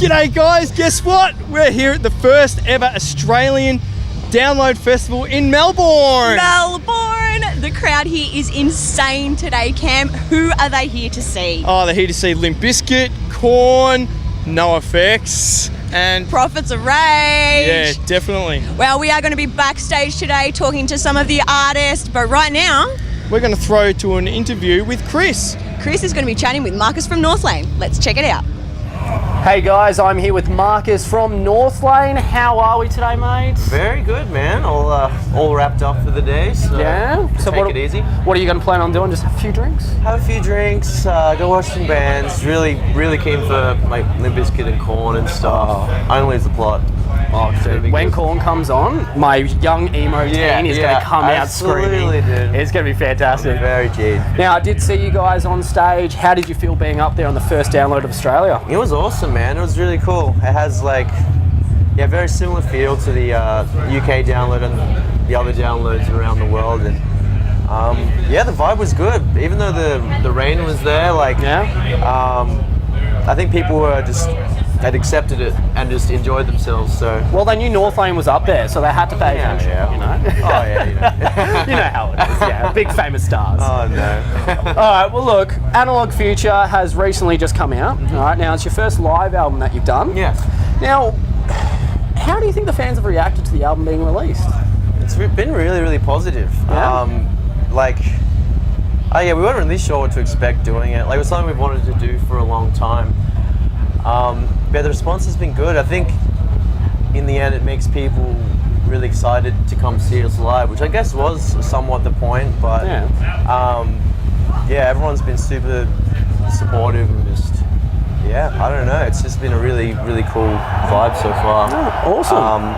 G'day guys, guess what? We're here at the first ever Australian Download Festival in Melbourne. Melbourne! The crowd here is insane today, Cam. Who are they here to see? Oh, they're here to see Limp Bizkit, Korn, NoFX, and Prophets of Rage. Yeah, definitely. Well, we are going to be backstage today talking to some of the artists, but right now we're going to throw to an interview with Chris. Chris is going to be chatting with Marcus from Northlane. Let's check it out. Hey guys, I'm here with Marcus from Northlane. How are we today, mate? Very good, man. All wrapped up for the day, so yeah. So take it easy. What are you going to plan on doing? Just have a few drinks? Have a few drinks, go watch some bands. Really keen for like Limp Bizkit and Korn and stuff. Only as the plot. Oh, dude, when Korn comes on, my young emo teen is going to come out screaming. Dude. It's going to be fantastic. Very G'd. Now, I did see you guys on stage. How did you feel being up there on the first download of Australia? It was awesome, man. It was really cool. It has very similar feel to the UK download and the other downloads around the world, and the vibe was good. Even though the rain was there, I think people were had accepted it and just enjoyed themselves. So well, they knew Northlane was up there, so they had to pay attention. Yeah. You know. Oh yeah, you know. You know how it is. Yeah, big famous stars. Oh no. All right. Well, look, Analog Future has recently just come out. All right. Now it's your first live album that you've done. Yes. Now, how do you think the fans have reacted to the album being released? It's been really positive. Yeah. We weren't really sure what to expect doing it. It was something we've wanted to do for a long time. But the response has been good. I think in the end it makes people really excited to come see us live, which I guess was somewhat the point, but everyone's been super supportive and I don't know, it's just been a really cool vibe so far. Oh, awesome.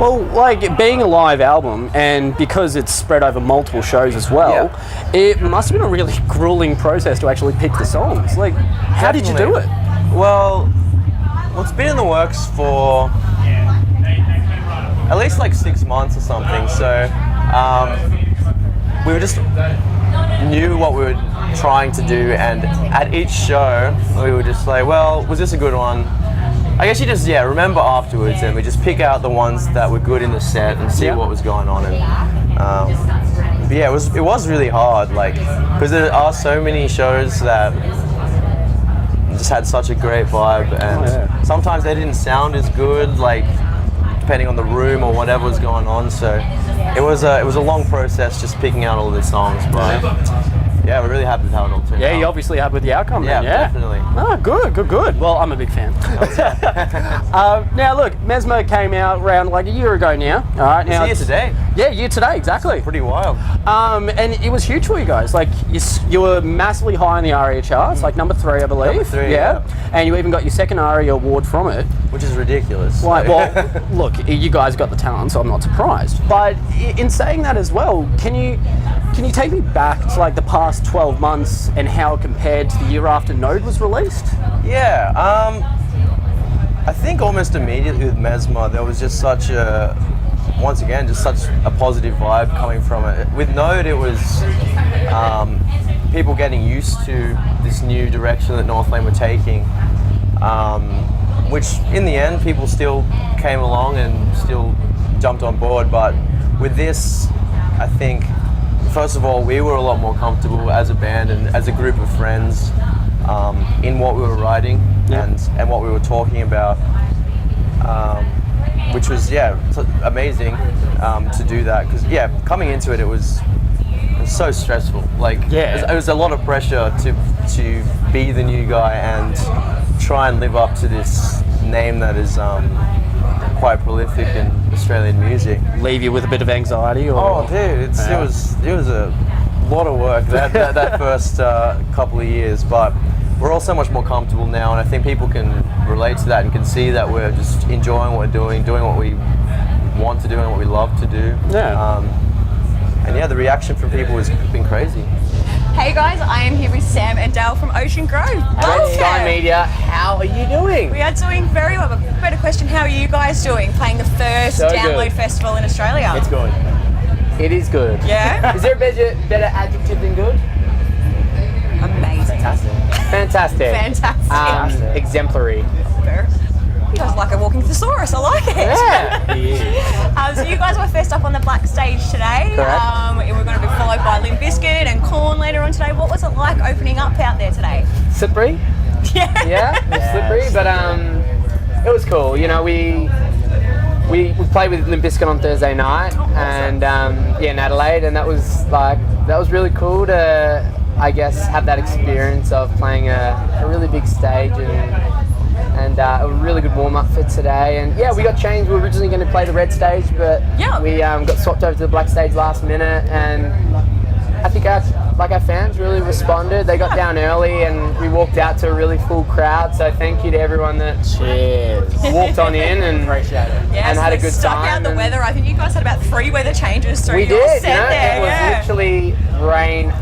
Well, being a live album, and because it's spread over multiple shows as well, it must have been a really grueling process to actually pick the songs. How did you do it? Well, it's been in the works for at least 6 months or something. So we just knew what we were trying to do, and at each show we were just was this a good one? I guess you just remember afterwards, and we just pick out the ones that were good in the set and see what was going on. And it was really hard, because there are so many shows that just had such a great vibe, and sometimes they didn't sound as good, depending on the room or whatever was going on. So it was a long process just picking out all the songs, but we're really happy with how it all turned out. Yeah, you're obviously happy with the outcome then, yeah? Definitely. Oh, good. Well, I'm a big fan. Now, look, Mesmer came out around a year ago now. All right, now it's a year today. Yeah, year today, exactly. Pretty wild. And it was huge for you guys. You were massively high in the ARIA charts, number 3, I believe. Number 3, yeah. And you even got your second ARIA award from it. Which is ridiculous. Well, look, you guys got the talent, so I'm not surprised. But in saying that as well, can you take me back to the past 12 months and how it compared to the year after Node was released? Yeah, I think almost immediately with Mesmer there was just such a positive vibe coming from it. With Node it was people getting used to this new direction that Northlane were taking, which in the end people still came along and still jumped on board. But with this, I think first of all, we were a lot more comfortable as a band and as a group of friends in what we were writing and what we were talking about, which was amazing to do that, because coming into it, it was so stressful. It was a lot of pressure to be the new guy and try and live up to this name that is quite prolific in Australian music. Leave you with a bit of anxiety? Or? Oh, dude, it was a lot of work that first couple of years, but we're all so much more comfortable now, and I think people can relate to that and can see that we're just enjoying what we're doing what we want to do and what we love to do. Yeah. The reaction from people has been crazy. Hey guys, I am here with Sam and Dale from Ocean Grove. Hey, Sky Media, how are you doing? We are doing very well, but better question, how are you guys doing playing the first Download Festival in Australia? It's good. It is good. Yeah? Is there a better adjective than good? Amazing. Fantastic. Fantastic. Fantastic. Exemplary. You guys are like a walking thesaurus. I like it. Yeah. So you guys were first up on the black stage today. Correct. We're going to be followed by Limp Bizkit and Korn later on today. What was it like opening up out there today? Slippery. Yeah. Yeah, it was slippery, but it was cool. You know, we played with Limp Bizkit on Thursday night, and in Adelaide, and that was really cool to, I guess, have that experience of playing a really big stage and a really good warm up for today. And yeah, we got changed. We were originally going to play the red stage, but we got swapped over to the black stage last minute, and I think our fans really responded. They got down early and we walked out to a really full crowd. So thank you to everyone that walked on in and appreciate it. And had a good stuck time. Out the weather. I think you guys had about 3 weather changes through we your did, set there. It was literally rain,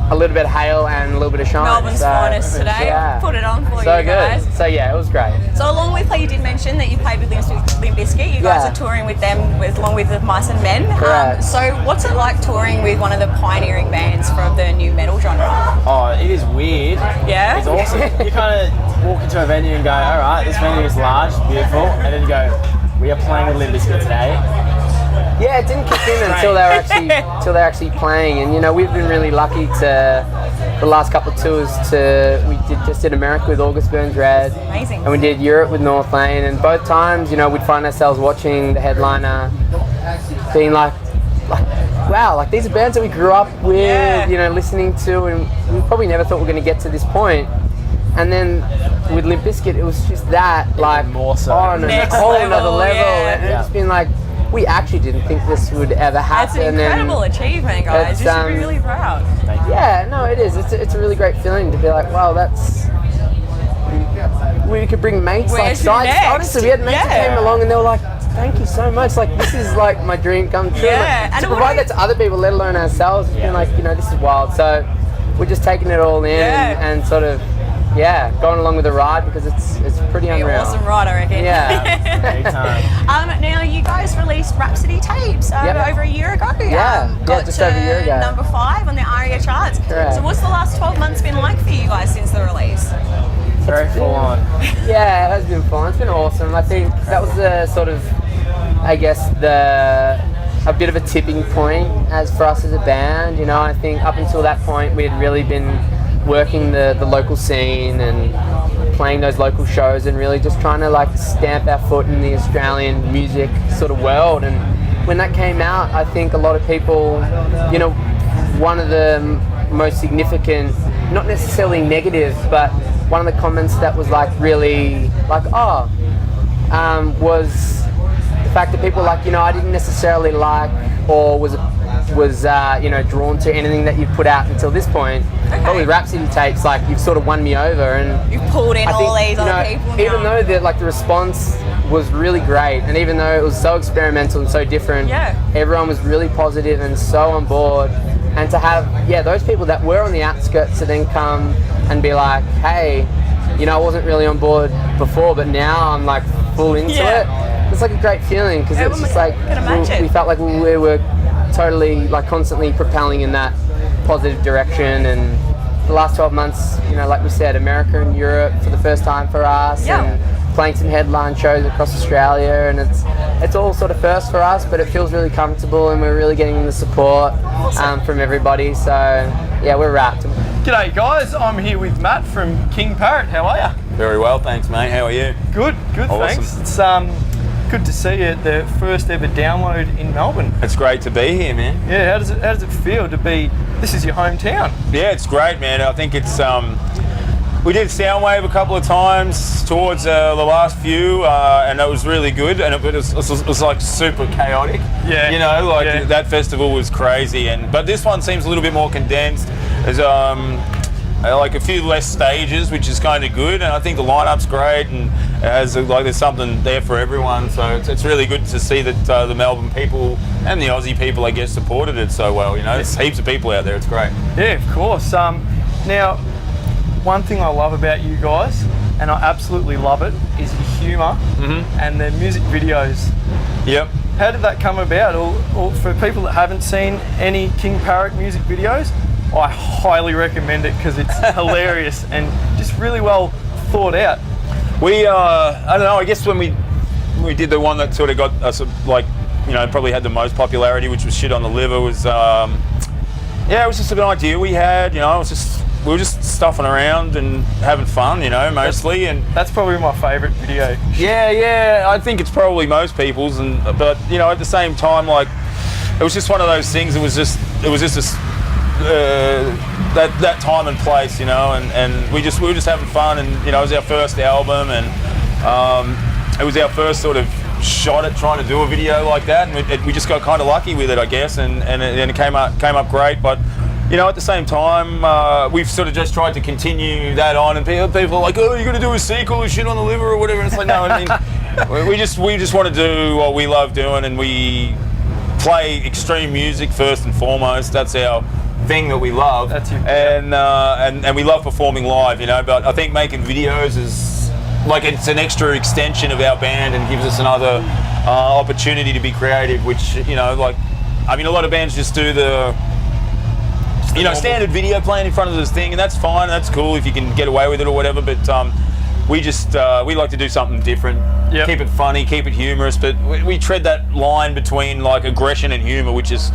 a little bit of hail and a little bit of shine. Melbourne's finest today. Yeah. Put it on for you So guys. good. So yeah, it was great. So along with you did mention that you played with Limp Bizkit. You guys are touring with them along with the Mice and Men. Correct. So what's it like touring with one of the pioneering bands from the new metal genre? Oh, it is weird. Yeah? It's awesome. You kind of walk into a venue and go, all right, this venue is large, beautiful, and then you go, we are playing with Limp Bizkit today. Yeah, it didn't kick in until they're actually playing, and you know we've been really lucky to the last couple of tours. We just did America with August Burns Red, amazing, and we did Europe with Northlane, and both times, you know, we'd find ourselves watching the headliner, being like wow, like these are bands that we grew up with, you know, listening to, and we probably never thought we were going to get to this point. And then with Limp Bizkit, it was just that, like, more so. on a whole another level, and it's been like, we actually didn't think this would ever happen. That's an incredible achievement, guys. You should be really proud. Yeah, no, it is. It's a really great feeling to be like, wow, we could bring mates. Where's like next? Honestly, we had mates that came along and they were like, thank you so much. Like, this is like my dream come true. Yeah. Like, to provide that to other people, let alone ourselves, it's been like, you know, this is wild. So we're just taking it all in and sort of, going along with the ride because it's pretty unreal. Awesome ride, I reckon. Yeah. Big time. Now you guys released Rhapsody tapes over a year ago. Got just to over a year ago. number 5 on the ARIA charts. Correct. So what's the last 12 months been like for you guys since the release? Very full on. Yeah, it has been fun. It's been awesome. I think that was the sort of, I guess, a bit of a tipping point as for us as a band. You know, I think up until that point we had really been working the local scene and playing those local shows and really just trying to like stamp our foot in the Australian music sort of world. And when that came out, I think a lot of people, you know, one of the most significant, not necessarily negative, but one of the comments that was like really like, was the fact that people like, you know, I didn't necessarily like or was you know, drawn to anything that you've put out until this point. But with Rhapsody tapes, like, you've sort of won me over, and you've pulled in all these other people. Even though the response was really great, and even though it was so experimental and so different, everyone was really positive and so on board. And to have those people that were on the outskirts to then come and be like, hey, you know, I wasn't really on board before, but now I'm like full into it. It's like a great feeling because it's just like we felt like we were totally like constantly propelling in that positive direction. And the last 12 months, you know, like we said, America and Europe for the first time for us, and playing some headline shows across Australia, and it's all sort of first for us, but it feels really comfortable and we're really getting the support from everybody. So yeah, we're wrapped. G'day guys, I'm here with Matt from King Parrot. How are you? Very well, thanks mate. How are you? Good, Awesome. Thanks. It's good to see you at the first ever download in Melbourne. It's great to be here, man. Yeah, how does it feel to be, this is your hometown? Yeah, it's great, man. I think it's, we did Soundwave a couple of times towards the last few, and it was really good, and it was like super chaotic. Yeah. You know, like that festival was crazy, but this one seems a little bit more condensed. There's like a few less stages, which is kind of good, and I think the lineup's great, and it has like there's something there for everyone. So it's really good to see that the Melbourne people and the Aussie people, I guess, supported it so well. You know, there's heaps of people out there. It's great. Yeah, of course. Now, one thing I love about you guys, and I absolutely love it, is your humour and the music videos. Yep. How did that come about? Or for people that haven't seen any King Parrot music videos, I highly recommend it because it's hilarious and just really well thought out. We, I don't know, I guess when we did the one that sort of got us, like, you know, probably had the most popularity, which was Shit on the Liver, was, it was just an idea we had, you know, we were just stuffing around and having fun, you know, mostly. And that's probably my favourite video. Yeah, I think it's probably most people's, but, you know, at the same time, like, it was just one of those things, it was just that time and place, you know, and we were just having fun, and, you know, it was our first album, and it was our first sort of shot at trying to do a video like that, and we just got kind of lucky with it, I guess, and it came up great. But, you know, at the same time, we've sort of just tried to continue that on, and people are like, oh, you're going to do a sequel of Shit on the Liver or whatever, and it's like, no, I mean, we just want to do what we love doing, and we play extreme music first and foremost. That's our thing that we love. That's your, and we love performing live, you know, but I think making videos is like, it's an extra extension of our band and gives us another opportunity to be creative, which, you know, like, I mean, a lot of bands just do the standard video playing in front of this thing, and that's fine, that's cool if you can get away with it or whatever, but we like to do something different. Yep. Keep it funny, keep it humorous, but we tread that line between, like, aggression and humor, which is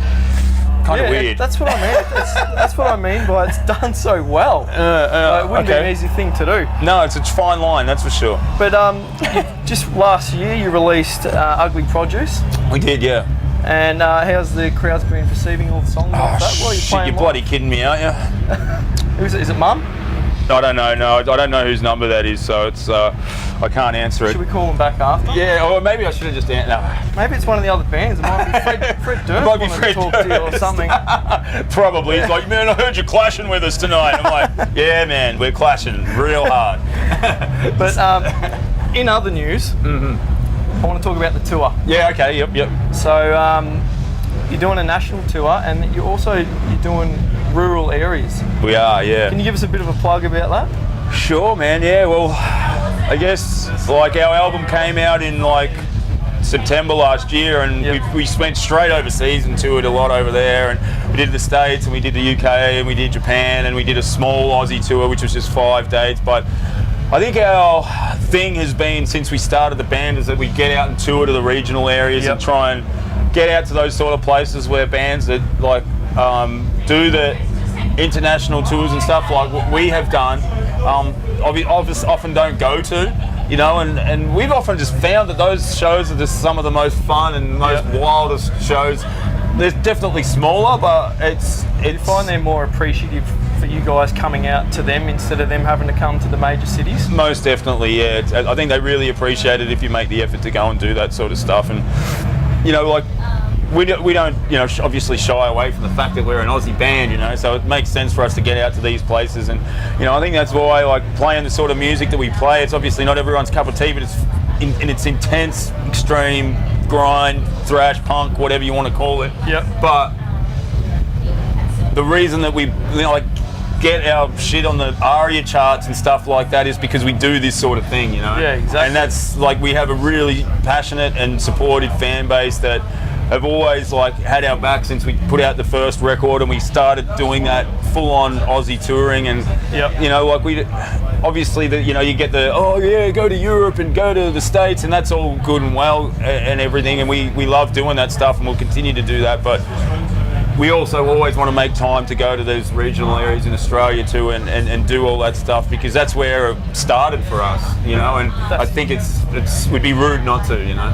kind of weird. That's what I mean. That's what I mean by it's done so well. It wouldn't be an easy thing to do. No, it's a fine line, that's for sure. But just last year you released Ugly Produce. We did, yeah. And how's the crowds been receiving all the songs? Oh, that? Shit, you're bloody kidding me, aren't you? Is it Mum? I don't know. No, I don't know whose number that is, so it's I can't answer it. Should we call them back after? Yeah, or maybe I should have just answered. No. Maybe it's one of the other bands. It might be Fred Durst. Might be Fred talk to you or something. Probably. He's like, man, I heard you're clashing with us tonight. I'm like, yeah, man, we're clashing real hard. But in other news, I want to talk about the tour. Yeah. Okay. Yep. So you're doing a national tour, and you're doing rural areas. We are, yeah. Can you give us a bit of a plug about that? Sure, man. Yeah. Well, I guess, like, our album came out in, like, September last year, and we went straight overseas and toured a lot over there, and we did the States, and we did the UK, and we did Japan, and we did a small Aussie tour, which was just 5 dates. But I think our thing has been, since we started the band, is that we get out and tour to the regional areas and try and get out to those sort of places where bands that, like, do the international tours and stuff like what we have done, often don't go to, you know, and we've often just found that those shows are just some of the most fun and most wildest shows. They're definitely smaller, but it's you find they're more appreciative for you guys coming out to them instead of them having to come to the major cities? Most definitely, yeah. I think they really appreciate it if you make the effort to go and do that sort of stuff. And, you know, like, we don't, you know, obviously shy away from the fact that we're an Aussie band, you know, so it makes sense for us to get out to these places. And, you know, I think that's why, like, playing the sort of music that we play, it's obviously not everyone's cup of tea, but it's intense, extreme, grind, thrash, punk, whatever you want to call it. Yep. But the reason that we, you know, like, get our shit on the ARIA charts and stuff like that is because we do this sort of thing, you know? Yeah, exactly. And that's, like, we have a really passionate and supportive fan base that have always, like, had our back since we put out the first record, and we started doing that full-on Aussie touring. And you know, like, we obviously, you know, you get the, oh yeah, go to Europe and go to the States, and that's all good and well and everything, and we love doing that stuff, and we'll continue to do that. But we also always want to make time to go to those regional areas in Australia too, and do all that stuff, because that's where it started for us, you know. And I think it would be rude not to, you know.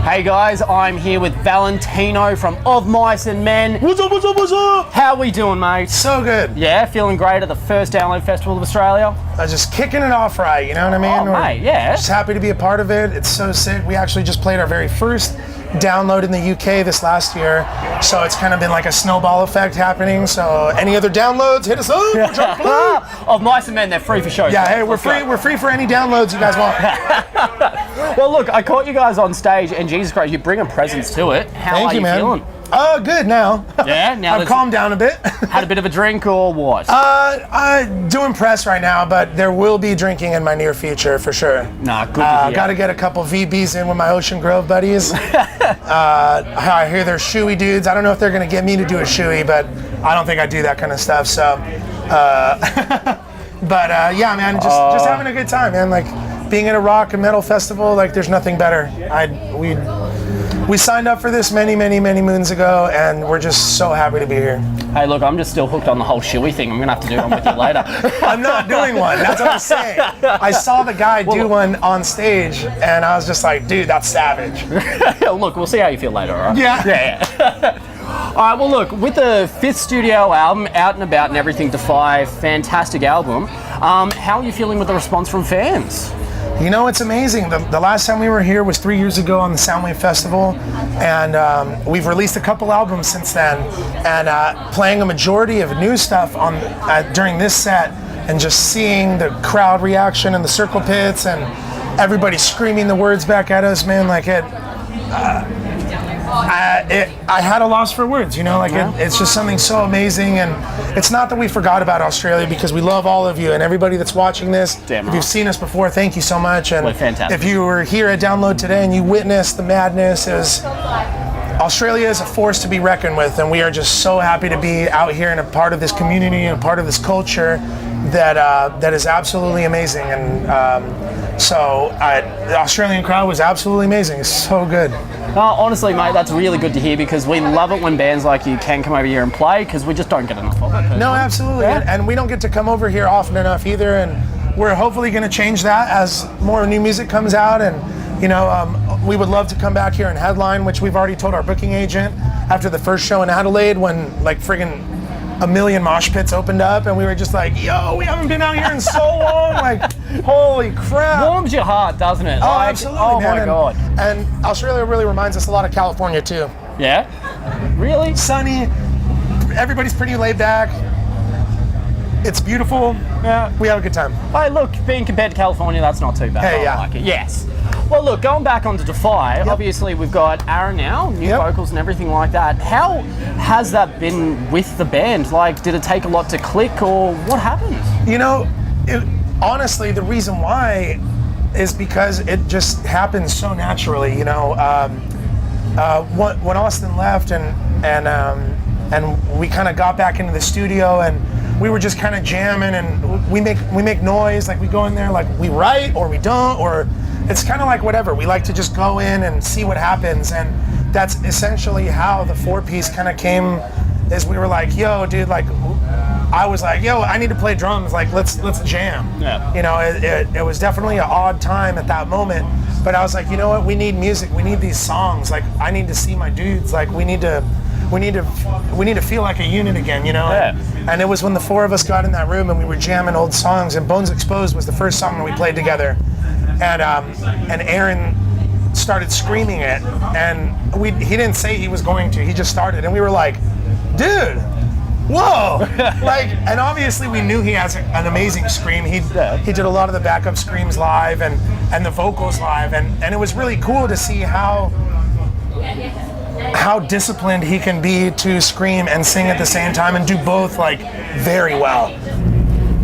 Hey guys, I'm here with Valentino from Of Mice and Men. What's up, what's up, what's up? How we doing, mate? So good. Yeah, feeling great at the first Download Festival of Australia? Just kicking it off right, you know what I mean? Oh, mate, yeah. Just happy to be a part of it. It's so sick. We actually just played our very first download in the UK this last year, so it's kind of been like a snowball effect happening. So any other downloads, hit us up. Of Mice and Men, they're free for shows. Yeah, hey, we're free. We're free for any downloads you guys want. Well, look, I caught you guys on stage, and Jesus Christ, you bring a presence to it. How Thank are you, man. feeling? Good now. Yeah, now I've that's- calmed down a bit. Had a bit of a drink or what? Doing press right now, but there will be drinking in my near future for sure. Nah, good to hear. Got to get a couple VBs in with my Ocean Grove buddies. I hear they're shoey dudes. I don't know if they're going to get me to do a shoey, but I don't think I do that kind of stuff. So, but yeah, man, just having a good time, man. Like being at a rock and metal festival, like there's nothing better. We signed up for this many moons ago, and we're just so happy to be here. Hey, look, I'm just still hooked on the whole shoey thing. I'm going to have to do one with you later. I'm not doing one. That's what I'm saying. I saw the guy do one on stage, and I was just like, dude, that's savage. Look, we'll see how you feel later, all right? Yeah. All right, well, look, with the 5th studio album, Out and About and Everything Defy, fantastic album. How are you feeling with the response from fans? You know, it's amazing. The last time we were here was 3 years ago on the Soundwave Festival, and we've released a couple albums since then, and playing a majority of new stuff on during this set, and just seeing the crowd reaction in the circle pits and everybody screaming the words back at us, man, like I had a loss for words, you know, like it's just something so amazing. And it's not that we forgot about Australia, because we love all of you and everybody that's watching this. Damn if you've seen us before, thank you so much. And We're fantastic. if you were here at Download today and you witnessed the madness, Australia is a force to be reckoned with, and we are just so happy to be out here and a part of this community and a part of this culture that is absolutely amazing. And so the Australian crowd was absolutely amazing. It's so good. Honestly, mate, that's really good to hear, because we love it when bands like you can come over here and play, because we just don't get enough of it. Personally. No, absolutely. Yeah. And we don't get to come over here often enough either. And we're hopefully going to change that as more new music comes out. And, you know, we would love to come back here and headline, which we've already told our booking agent after the first show in Adelaide, when like friggin' a million mosh pits opened up, and we were just like, yo, we haven't been out here in so long. Like, holy crap. Warms your heart, doesn't it? Oh, Like, absolutely, oh man. my God. And Australia really reminds us a lot of California too. Yeah? Really? Sunny, everybody's pretty laid back. It's beautiful. Yeah. We have a good time. Hey, look, being compared to California, that's not too bad. Hey, I yeah. like it. Yes. Well, look, going back onto Defy, obviously we've got Aaron now, new vocals and everything like that. How has that been with the band? Like, did it take a lot to click, or what happened? You know, honestly, the reason why is because it just happened so naturally. You know, when Austin left and we kind of got back into the studio, and we were just kind of jamming, and we make noise. Like, we go in there, like we write or we don't, or it's kind of like whatever. We like to just go in and see what happens, and that's essentially how the 4-piece kind of came. Is we were like, yo, dude, like, I was like, yo, I need to play drums. Like, let's jam. Yeah. You know, it was definitely an odd time at that moment, but I was like, you know what? We need music. We need these songs. Like, I need to see my dudes. Like, we need to feel like a unit again, you know? Yeah. And it was when the 4 of us got in that room and we were jamming old songs, and Bones Exposed was the first song that we played together. And Aaron started screaming it, and he didn't say he was going to, he just started, and we were like, dude, whoa. Like, and obviously we knew he has an amazing scream. He did a lot of the backup screams live and the vocals live, and it was really cool to see how disciplined he can be to scream and sing at the same time and do both, like, very well.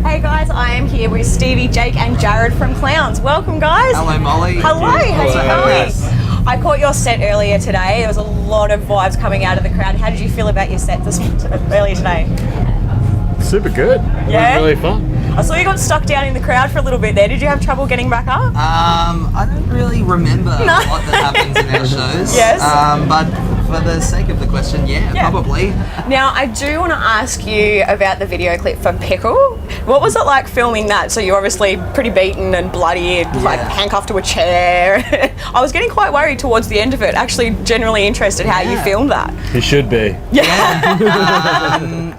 Hey guys, I am here with Stevie, Jake and Jared from Clowns. Welcome, guys. Hello, Molly. Hello, how's it going? Yes. I caught your set earlier today. There was a lot of vibes coming out of the crowd. How did you feel about your set earlier today? Super good. Yeah? It was really fun. I saw you got stuck down in the crowd for a little bit there. Did you have trouble getting back up? I don't really remember what that happens in our shows. Yes. But for the sake of the question, yeah, probably. Now, I do want to ask you about the video clip for Pickle. What was it like filming that? So you're obviously pretty beaten and bloody, like handcuffed to a chair. I was getting quite worried towards the end of it. Actually, generally interested how you filmed that. You should be.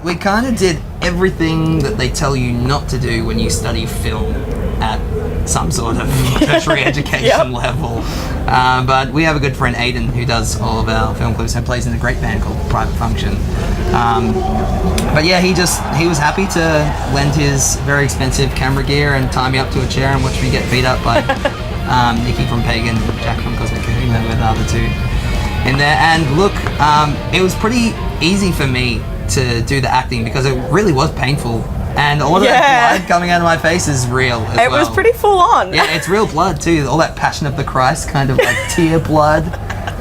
We kind of did everything that they tell you not to do when you study film at some sort of tertiary education level. But we have a good friend, Aiden, who does all of our film clips and plays in a great band called Private Function. But yeah, he was happy to lend his very expensive camera gear and tie me up to a chair and watch me get beat up by Nikki from Pagan, Jack from Cosmic Kahuna, with the other two. in there. And look, it was pretty easy for me to do the acting because it really was painful. And all of that blood coming out of my face is real as well. It was pretty full on. Yeah, it's real blood too. All that Passion of the Christ kind of like tear blood.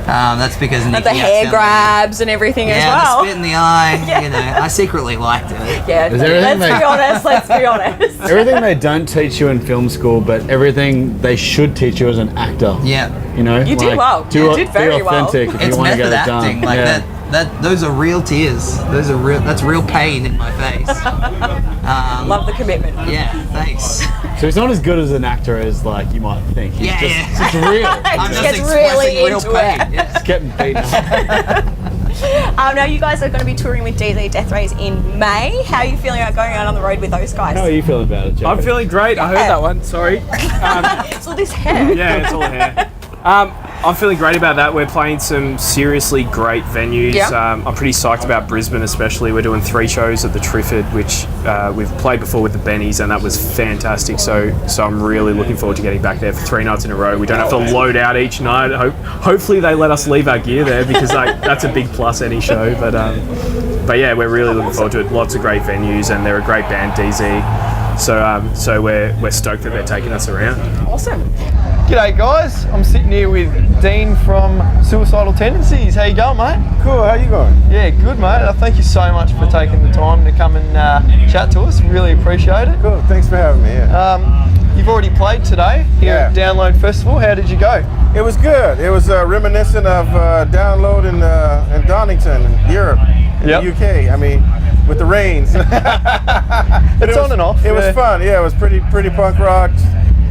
That's because Nikki And the hair grabs and everything as well. The spit in the eye. You know, I secretly liked it. Yeah, let's be honest. Everything they don't teach you in film school, but everything they should teach you as an actor. Yeah. You know, You did well. You did very be authentic well. if It's you want to method get it acting. done. Like Yeah. those are real tears. That's real pain in my face. Love the commitment. Yeah, thanks. So he's not as good as an actor as like you might think. He's just real. I'm Just just gets expressing really real into pain. it. Yeah. He's getting beaten up. Now you guys are going to be touring with DZ Death Rays in May. How are you feeling about going out on the road with those guys? How are you feeling about it, Joe? I'm feeling great. I heard that one. Sorry. So this hair. Yeah, it's all hair. I'm feeling great about that. We're playing some seriously great venues. Yeah. I'm pretty psyched about Brisbane, especially. We're doing 3 shows at the Triffid, which we've played before with the Bennies, and that was fantastic. So I'm really looking forward to getting back there for 3 nights in a row. We don't have to load out each night. Hopefully they let us leave our gear there because that's a big plus any show. But yeah, we're really looking forward to it. Lots of great venues, and they're a great band, DZ. So we're stoked that they're taking us around. Awesome. G'day guys, I'm sitting here with Dean from Suicidal Tendencies. How you going, mate? Cool, how you going? Yeah, good, mate. Thank you so much for taking the time to come and chat to us. Really appreciate it. Cool, thanks for having me. Yeah. You've already played today here at Download Festival. How did you go? It was good. It was reminiscent of Download in Donington, Europe, in the UK. I mean, with the rains. It's on and off. It was fun. Yeah, it was pretty punk rock.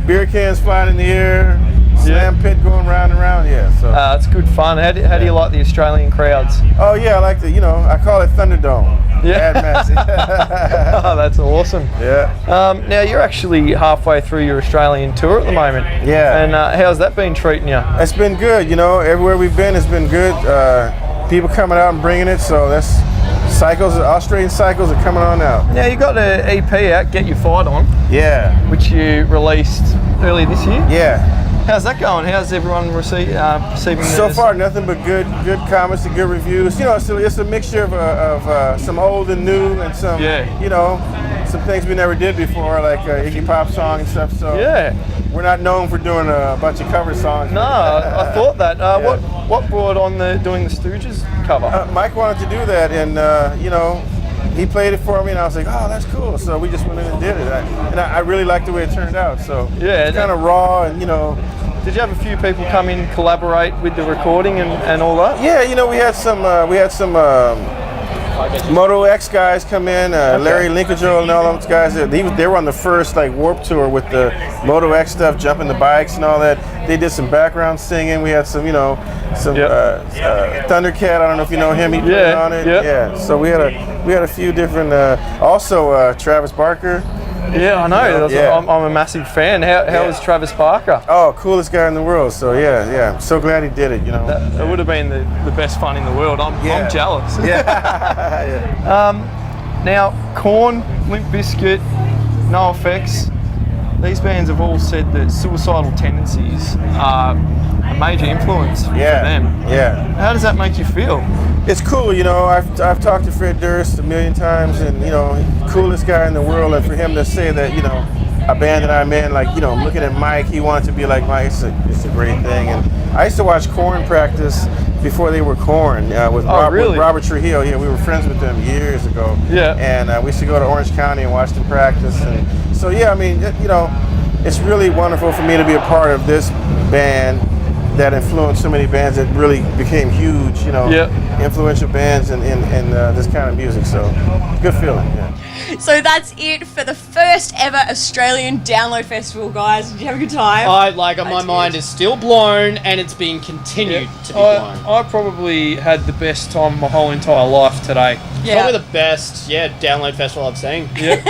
Beer cans flying in the air, slam pit going round and round. Yeah, so it's good fun. How do you like the Australian crowds? Oh yeah, I like the. I call it Thunderdome. Yeah. Mad Max. Oh, that's awesome. Yeah. Now you're actually halfway through your Australian tour at the moment. Yeah. And how's that been treating you? It's been good. Everywhere we've been, it's been good. People coming out and bringing it. So that's. Australian cycles are coming on out. Now you got an EP out, Get Your Fight On. Yeah. Which you released earlier this year. Yeah. How's that going? How's everyone perceiving So far, nothing but good comments and good reviews. It's a mixture of some old and new, and some some things we never did before, like Iggy Pop song and stuff. So we're not known for doing a bunch of cover songs. No, I thought that. What brought on doing the Stooges cover? Mike wanted to do that, and he played it for me, and I was like, oh, that's cool. So we just went in and did it, and I really liked the way it turned out. So it's kind of raw, and Did you have a few people come in, collaborate with the recording and all that? Yeah, we had some Moto X guys come in, Larry Linkajoe and all those guys. They were on the first Warp Tour with the Moto X stuff, jumping the bikes and all that. They did some background singing. We had some Thundercat. I don't know if you know him. He played on it. Yeah. So we had a few different. Also Travis Barker. Yeah, I know. I'm a massive fan. How was Travis Barker? Oh, coolest guy in the world. So yeah. So glad he did it. That would have been the best fun in the world. I'm jealous. Now, Korn, Limp Bizkit, NoFX. These bands have all said that Suicidal Tendencies are a major influence for them. Yeah. How does that make you feel? It's cool, I've talked to Fred Durst a million times, and coolest guy in the world, and for him to say that, a band that I'm in, looking at Mike, he wanted to be like Mike. It's a great thing. And I used to watch Korn practice before they were Korn with Robert Trujillo. Yeah, we were friends with them years ago. Yeah. And we used to go to Orange County and watch them practice. And so I mean, it's really wonderful for me to be a part of this band that influenced so many bands that really became huge, influential bands in this kind of music. So, good feeling. Yeah. So that's it for the first ever Australian Download Festival, guys. Did you have a good time? My mind is still blown, and it's being continued to be blown. I probably had the best time of my whole entire life today. Probably the best, Download Festival I've seen. It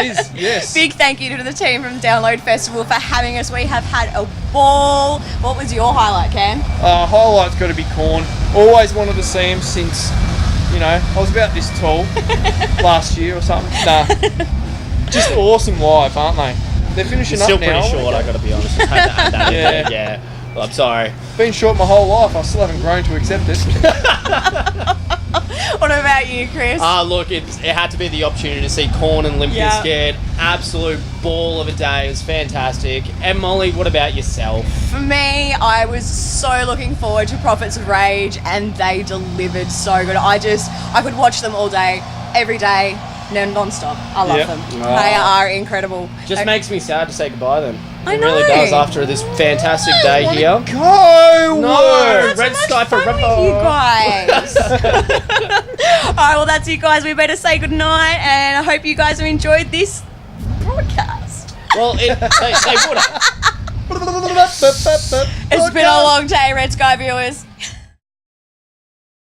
is, yes. Big thank you to the team from Download Festival for having us. We have had a ball. What was your highlight, Cam? Highlight's got to be Korn. Always wanted to see him since, I was about this tall last year or something. Nah. Just awesome live, aren't they? They're finishing It's up still now. pretty short, I got to be honest. Just had to add that. I'm sorry. Been short my whole life. I still haven't grown to accept it. What about you, Chris? Look, it had to be the opportunity to see Korn and Limp Yeah. Bizkit. Absolute ball of a day. It was fantastic. And Molly, what about yourself? For me, I was so looking forward to Prophets of Rage, and they delivered so good. I could watch them all day, every day, non-stop. I love them. They are incredible. Just makes me sad to say goodbye then. I It really know. does after this fantastic day here. Go! No! Red Sky forever! You guys. All right, well, that's it, guys. We better say goodnight, and I hope you guys have enjoyed this broadcast. Well, they would have. It's been a long day, Red Sky viewers.